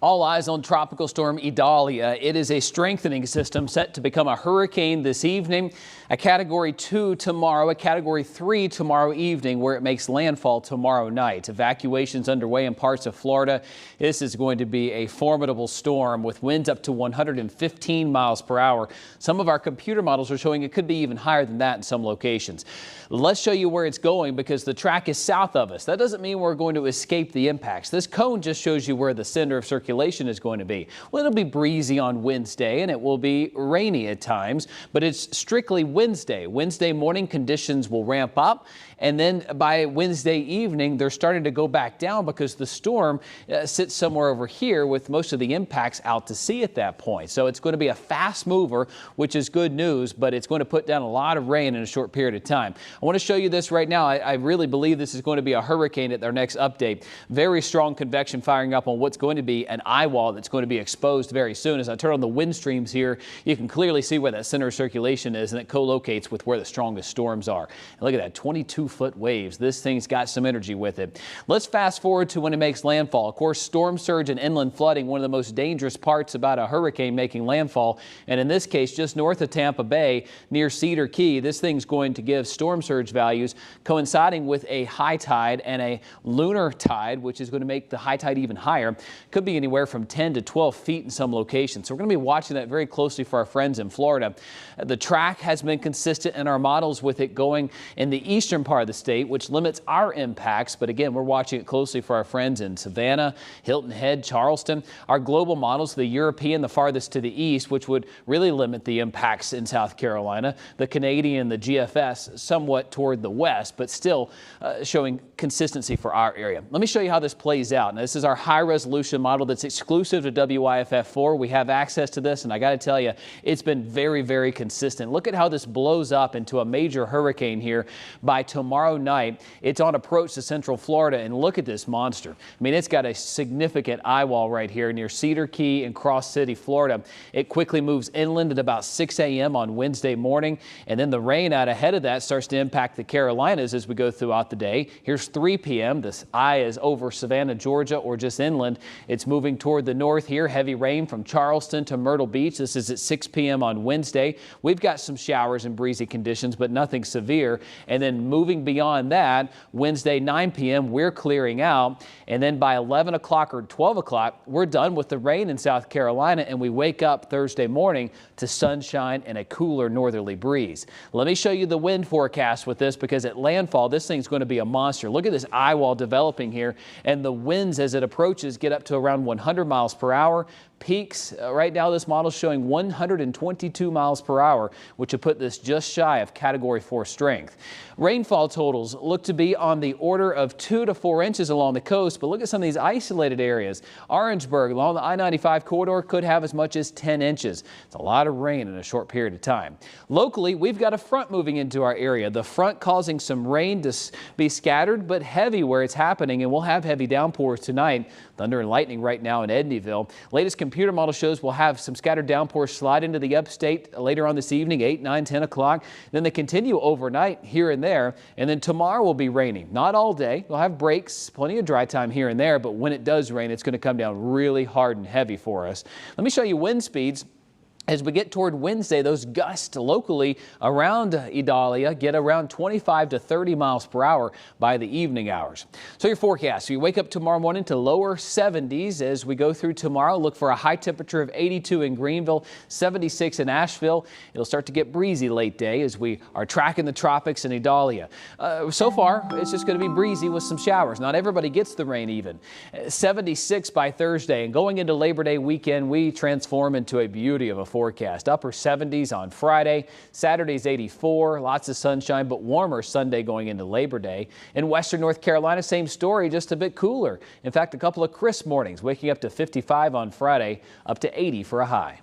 All eyes on Tropical Storm Idalia. It is a strengthening system set to become a hurricane this evening, a Category 2 tomorrow, a Category 3 tomorrow evening, where it makes landfall tomorrow night. Evacuations underway in parts of Florida. This is going to be a formidable storm with winds up to 115 miles per hour. Some of our computer models are showing it could be even higher than that in some locations. Let's show you where it's going because the track is south of us. That doesn't mean we're going to escape the impacts. This cone just shows you where the center of circulation is going to be. Well, it'll be breezy on Wednesday and it will be rainy at times, but it's strictly Wednesday. Wednesday morning conditions will ramp up, and then by Wednesday evening they're starting to go back down because the storm sits somewhere over here with most of the impacts out to sea at that point. So it's going to be a fast mover, which is good news, but it's going to put down a lot of rain in a short period of time. I want to show you this right now. I really believe this is going to be a hurricane at their next update. Very strong convection firing up on what's going to be an eye wall that's going to be exposed very soon. As I turn on the wind streams here, you can clearly see where that center of circulation is, and it co-locates with where the strongest storms are. And look at that, 22-foot waves. This thing's got some energy with it. Let's fast forward to when it makes landfall. Of course, storm surge and inland flooding, one of the most dangerous parts about a hurricane making landfall. And in this case, just north of Tampa Bay near Cedar Key, this thing's going to give storm surge values coinciding with a high tide and a lunar tide, which is going to make the high tide even higher. Could be anywhere from 10 to 12 feet in some locations. So we're going to be watching that very closely for our friends in Florida. The track has been consistent in our models with it going in the eastern part of the state, which limits our impacts. But again, we're watching it closely for our friends in Savannah, Hilton Head, Charleston. Our global models, the European, the farthest to the east, which would really limit the impacts in South Carolina. The Canadian, the GFS, somewhat toward the west, but still showing consistency for our area. Let me show you how this plays out. Now, this is our high resolution model that's exclusive to WYFF4. We have access to this, and I got to tell you, it's been very, very consistent. Look at how this blows up into a major hurricane here by tomorrow night. It's on approach to central Florida, and look at this monster. I mean, it's got a significant eye wall right here near Cedar Key and Cross City, Florida. It quickly moves inland at about 6 a.m. on Wednesday morning, and then the rain out ahead of that starts to impact the Carolinas as we go throughout the day. Here's 3 p.m. This eye is over Savannah, Georgia, or just inland. It's moving toward the north here. Heavy rain from Charleston to Myrtle Beach. This is at 6 p.m. on Wednesday. We've got some showers and breezy conditions, but nothing severe. And then moving beyond that, Wednesday 9 p.m. we're clearing out. And then by 11 o'clock or 12 o'clock, we're done with the rain in South Carolina, and we wake up Thursday morning to sunshine and a cooler northerly breeze. Let me show you the wind forecast with this, because at landfall, this thing's going to be a monster. Look at this eye wall developing here, and the winds as it approaches get up to around 100 miles per hour. Peaks right now, this model is showing 122 miles per hour, which would put this just shy of Category 4 strength. Rainfall totals look to be on the order of 2 to 4 inches along the coast, but look at some of these isolated areas. Orangeburg along the I-95 corridor could have as much as 10 inches. It's a lot of rain in a short period of time. Locally, we've got a front moving into our area. The front causing some rain to be scattered but heavy where it's happening, and we'll have heavy downpours tonight. Thunder and lightning right now in Edneyville. Latest computer model shows we'll have some scattered downpours slide into the upstate later on this evening, 8, 9, 10 o'clock. Then they continue overnight here and there. And then tomorrow will be raining. Not all day. We'll have breaks, plenty of dry time here and there. But when it does rain, it's going to come down really hard and heavy for us. Let me show you wind speeds. As we get toward Wednesday, those gusts locally around Idalia get around 25 to 30 miles per hour by the evening hours. So your forecast, you wake up tomorrow morning to lower 70s as we go through tomorrow. Look for a high temperature of 82 in Greenville, 76 in Asheville. It'll start to get breezy late day as we are tracking the tropics in Idalia. So far, it's just going to be breezy with some showers. Not everybody gets the rain even. 76 by Thursday, and going into Labor Day weekend, we transform into a beauty of a forecast. Upper 70s on Friday. Saturday's 84. Lots of sunshine, but warmer Sunday going into Labor Day. In western North Carolina, same story, just a bit cooler. In fact, a couple of crisp mornings, waking up to 55 on Friday, up to 80 for a high.